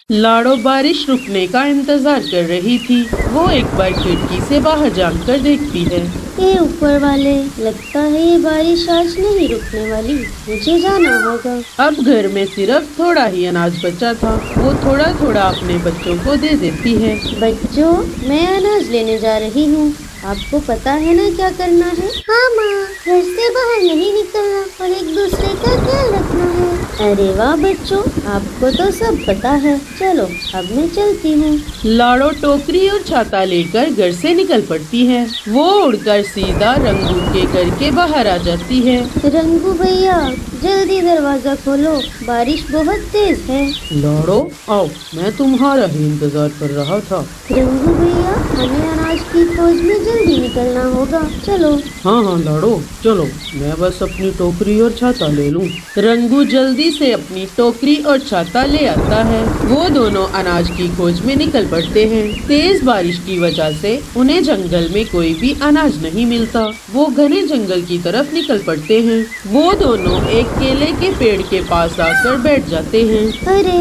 लाड़ो बारिश रुकने का इंतजार कर रही थी। वो एक बार खिड़की से बाहर झांककर देखती है। हे ऊपर वाले, लगता है ये बारिश आज नहीं रुकने वाली, मुझे जाना होगा। अब घर में सिर्फ थोड़ा ही अनाज बचा था। वो थोड़ा थोड़ा अपने बच्चों को दे देती है। बच्चों, मैं अनाज लेने जा रही हूँ, आपको पता है ना क्या करना है? हाँ माँ, घर से बाहर नहीं निकलना और एक दूसरे का ख्याल रखना है। अरे वाह बच्चों, आपको तो सब पता है। चलो अब मैं चलती हूँ। लाड़ो टोकरी और छाता लेकर घर से निकल पड़ती है। वो उड़कर सीधा रंगू के घर के बाहर आ जाती है। रंगू भैया, जल्दी दरवाजा खोलो, बारिश बहुत तेज है। लाड़ो आओ, मैं तुम्हारा ही इंतजार कर रहा था। रंगू भैया, हमें अनाज की खोज में जल्दी निकलना होगा, चलो। हाँ हाँ लाड़ो, चलो मैं बस अपनी टोकरी और छाता ले लूँ। रंगू जल्दी से अपनी टोकरी और छाता ले आता है। वो दोनों अनाज की खोज में निकल पड़ते हैं। तेज बारिश की वजह से उन्हें जंगल में कोई भी अनाज नहीं मिलता। वो घने जंगल की तरफ निकल पड़ते हैं। वो दोनों एक केले के पेड़ के पास आकर बैठ जाते हैं। अरे,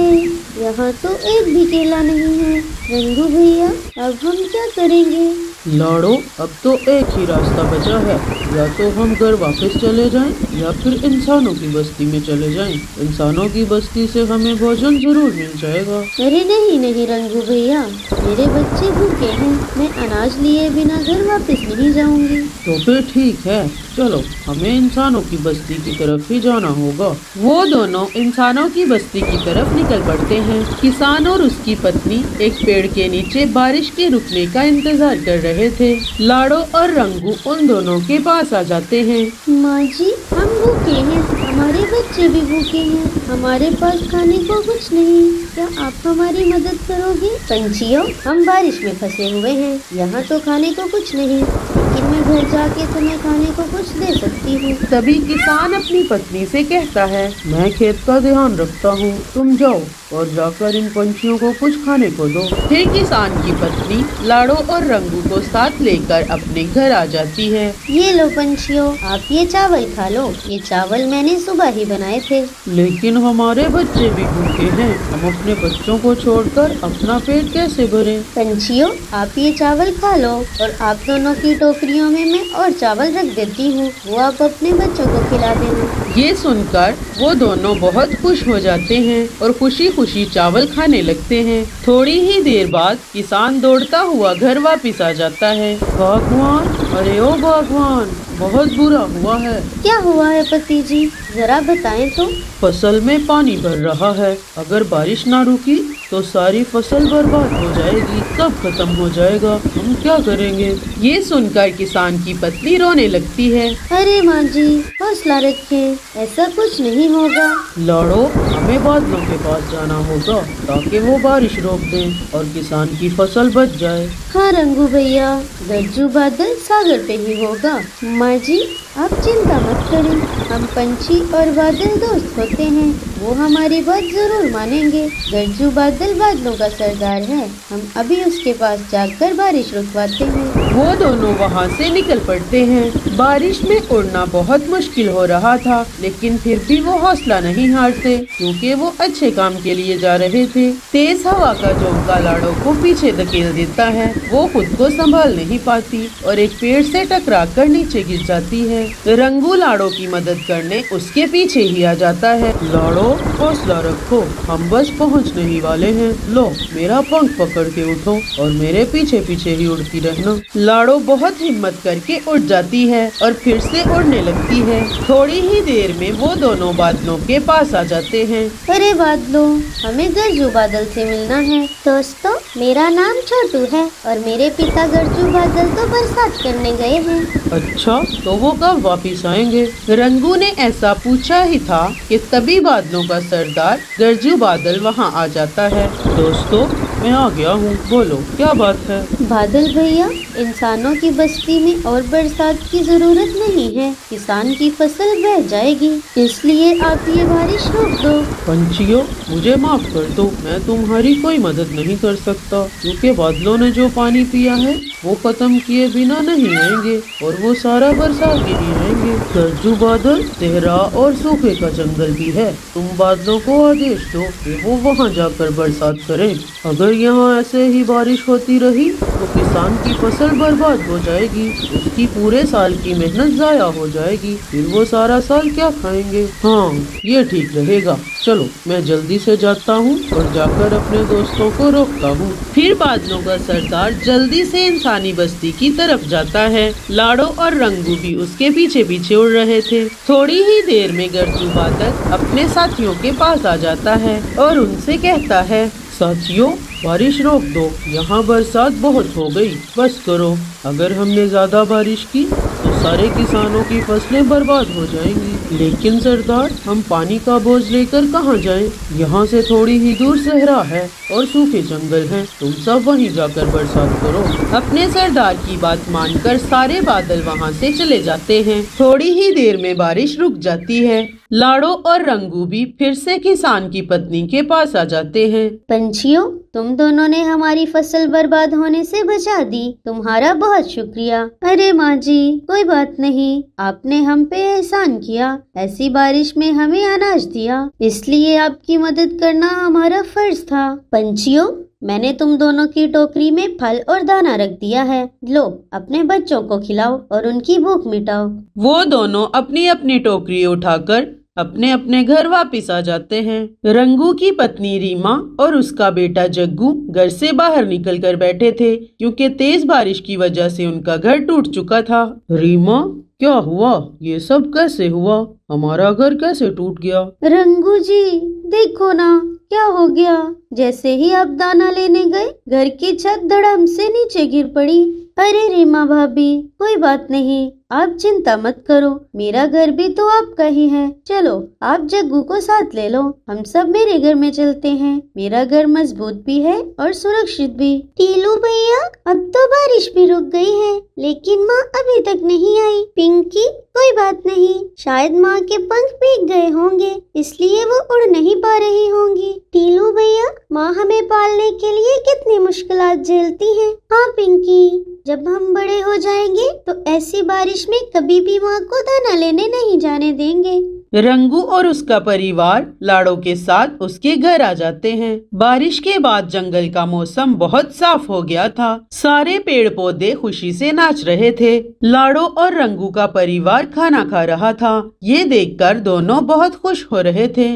यहाँ तो एक भी केला नहीं है। रंगू भैया, अब हम क्या करेंगे? लाड़ो, अब तो एक ही रास्ता बचा है। या तो हम घर वापस चले जाएं या फिर इंसानों की बस्ती में चले जाएं। इंसानों की बस्ती से हमें भोजन जरूर मिल जाएगा। अरे नहीं नहीं रंगू भैया, मेरे बच्चे भूखे हैं, मैं अनाज लिए बिना घर वापस नहीं जाऊंगी। तो फिर ठीक है, चलो हमें इंसानों की बस्ती की तरफ ही जाना होगा। वो दोनों इंसानों की बस्ती की तरफ निकल पड़ते हैं। किसान और उसकी पत्नी एक पेड़ के नीचे बारिश के रुकने का इंतजार कर रहे थे। लाड़ो और रंगू उन दोनों के पास आ जाते हैं। माँ जी, हम भूखे हैं, हमारे बच्चे भी भूखे हैं, हमारे पास खाने को कुछ नहीं, क्या आप हमारी मदद करोगे? पंछियों, हम बारिश में फंसे हुए हैं, यहाँ तो खाने को कुछ नहीं, लेकिन मैं घर जाके तुम्हें खाने को कुछ दे सकती हूँ। तभी किसान अपनी पत्नी से कहता है, मैं खेत का ध्यान रखता हूँ, तुम जाओ और जाकर इन पंछियों को कुछ खाने को दो। फिर किसान की पत्नी लाड़ो और रंगू को साथ लेकर अपने घर आ जाती है। ये लो पंछियों, आप ये चावल खा लो, ये चावल मैंने सुबह ही बनाए थे। लेकिन हमारे बच्चे भी भूखे हैं, हम अपने बच्चों को छोड़कर अपना पेट कैसे भरें? पंछियों, आप ये चावल खा लो और आप दोनों की टोकरियों में मैं और चावल रख देती हूँ, वो आप अपने बच्चों को खिला देना। ये सुनकर वो दोनों बहुत खुश हो जाते हैं और खुशी खुशी चावल खाने लगते हैं। थोड़ी ही देर बाद किसान दौड़ता हुआ घर वापस आ जाता है। भगवान, अरे ओ भगवान, बहुत बुरा हुआ है। क्या हुआ है पति जी, जरा बताएं तो। फसल में पानी भर रहा है, अगर बारिश ना रुकी तो सारी फसल बर्बाद हो जाएगी, सब खत्म हो जाएगा, हम क्या करेंगे? ये सुनकर किसान की पत्नी रोने लगती है। अरे माँ जी, हौसला रखें, ऐसा कुछ नहीं होगा। लाड़ो, हमें बादलों के पास जाना होगा ताकि वो बारिश रोक दें और किसान की फसल बच जाए। हाँ रंगू भैया, गरजू बादल सागर पे ही होगा। माँ जी, आप चिंता मत करें, हम पंछी और बादल दोस्त होते हैं, वो हमारी बात जरूर मानेंगे। गरजू बादल बादलों का सरदार है, हम अभी उसके पास जाकर बारिश रुकवाते हैं। वो दोनों वहाँ से निकल पड़ते हैं। बारिश में उड़ना बहुत मुश्किल हो रहा था, लेकिन फिर भी वो हौसला नहीं हारते क्योंकि वो अच्छे काम के लिए जा रहे थे। तेज हवा का झोंका लाड़ो को पीछे धकेल देता है। वो खुद को संभाल नहीं पाती और एक पेड़ से टकरा कर नीचे गिर जाती है। रंगू लाड़ो की मदद करने उसके पीछे ही आ जाता है। लाड़ो, हौसला रखो, हम बस पहुँचने ही वाले हैं। लो, मेरा पंख पकड़ के उठो और मेरे पीछे पीछे ही उड़ती रहना। लाड़ो बहुत हिम्मत करके उड़ जाती है और फिर से उड़ने लगती है। थोड़ी ही देर में वो दोनों बादलों के पास आ जाते हैं। अरे बादलों, हमें गरजू बादल से मिलना है। दोस्तों, मेरा नाम छोटू है और मेरे पिता गरजू बादल तो बरसात करने गए हैं। अच्छा, तो वो कब वापिस आएंगे? रंगू ने ऐसा पूछा ही था कि तभी बादलों का सरदार गरजू बादल वहाँ आ जाता है। दोस्तों, मैं आ गया हूँ। बोलो क्या बात है? बादल भैया, इंसानों की बस्ती में और बरसात की जरूरत नहीं है। किसान की फसल बह जाएगी, इसलिए आप ये बारिश रोक दो। पंछियों, मुझे माफ कर दो, मैं तुम्हारी कोई मदद नहीं कर सकता, क्योंकि बादलों ने जो पानी पिया है वो खत्म किए बिना नहीं आएंगे और वो सारा बरसा के ही आएंगे। गरजू बादल, सहरा और सूखे का जंगल भी है। तुम बादलों को आदेश दो कि वो वहाँ जाकर बरसात करें। अगर यहाँ ऐसे ही बारिश होती रही तो किसान की फसल बर्बाद हो जाएगी, उसकी पूरे साल की मेहनत जाया हो जाएगी, फिर वो सारा साल क्या खाएंगे? हाँ, ये ठीक रहेगा। चलो मैं जल्दी से जाता हूँ और जाकर अपने दोस्तों को रोकता हूँ। फिर बादलों का सरदार जल्दी से इंसानी बस्ती की तरफ जाता है। लाडो और रंगू भी उसके पीछे पीछे उड़ रहे थे। थोड़ी ही देर में गरजू बादल अपने साथियों के पास आ जाता है और उनसे कहता है, साथियों, बारिश रोक दो, यहाँ बरसात बहुत हो गई, बस करो। अगर हमने ज्यादा बारिश की तो सारे किसानों की फसलें बर्बाद हो जाएंगी। लेकिन सरदार, हम पानी का बोझ लेकर कहाँ जाएं? यहाँ से थोड़ी ही दूर सहरा है और सूखे जंगल हैं, तुम सब वहीं जाकर बरसात करो। अपने सरदार की बात मानकर सारे बादल वहाँ से चले जाते हैं। थोड़ी ही देर में बारिश रुक जाती है। लाडो और रंगू भी फिर से किसान की पत्नी के पास आ जाते हैं। पंछियों, तुम दोनों ने हमारी फसल बर्बाद होने से बचा दी, तुम्हारा बहुत शुक्रिया। अरे माँ जी, कोई बात नहीं, आपने हम पे एहसान किया, ऐसी बारिश में हमें अनाज दिया, इसलिए आपकी मदद करना हमारा फर्ज था। पंछियों, मैंने तुम दोनों की टोकरी में फल और दाना रख दिया है, लो अपने बच्चों को खिलाओ और उनकी भूख मिटाओ। वो दोनों अपनी अपनी टोकरी उठाकर अपने अपने घर वापस आ जाते हैं। रंगू की पत्नी रीमा और उसका बेटा जग्गू घर से बाहर निकल कर बैठे थे, क्योंकि तेज बारिश की वजह से उनका घर टूट चुका था। रीमा, क्या हुआ? ये सब कैसे हुआ? हमारा घर कैसे टूट गया? रंगू जी, देखो ना क्या हो गया। जैसे ही आप दाना लेने गए, घर की छत धड़ाम से नीचे गिर पड़ी। अरे रीमा भाभी, कोई बात नहीं, आप चिंता मत करो, मेरा घर भी तो आपका ही है। चलो आप जग्गू को साथ ले लो, हम सब मेरे घर में चलते हैं। मेरा घर मजबूत भी है और सुरक्षित भी। टीलू भैया, अब तो बारिश भी रुक गई है, लेकिन माँ अभी तक नहीं आई। पिंकी, कोई बात नहीं, शायद माँ के पंख भीग गए होंगे, इसलिए वो उड़ नहीं पा रही होंगी। टीलू भैया, माँ हमें पालने के लिए कितनी मुश्किलात झेलती है। हाँ पिंकी, जब हम बड़े हो जाएंगे तो ऐसी बारिश में कभी भी माँ को दाना लेने नहीं जाने देंगे। रंगू और उसका परिवार लाड़ो के साथ उसके घर आ जाते हैं। बारिश के बाद जंगल का मौसम बहुत साफ हो गया था। सारे पेड़ पौधे खुशी से नाच रहे थे। लाड़ो और रंगू का परिवार खाना खा रहा था। ये देखकर दोनों बहुत खुश हो रहे थे।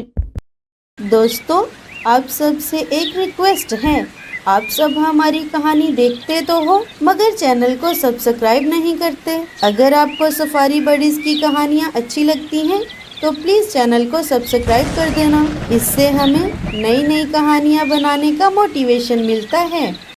दोस्तों, आप सब से एक रिक्वेस्ट है, आप सब हमारी कहानी देखते तो हो मगर चैनल को सब्सक्राइब नहीं करते। अगर आपको सफारी बडीज की कहानियाँ अच्छी लगती हैं तो प्लीज़ चैनल को सब्सक्राइब कर देना, इससे हमें नई नई कहानियाँ बनाने का मोटिवेशन मिलता है।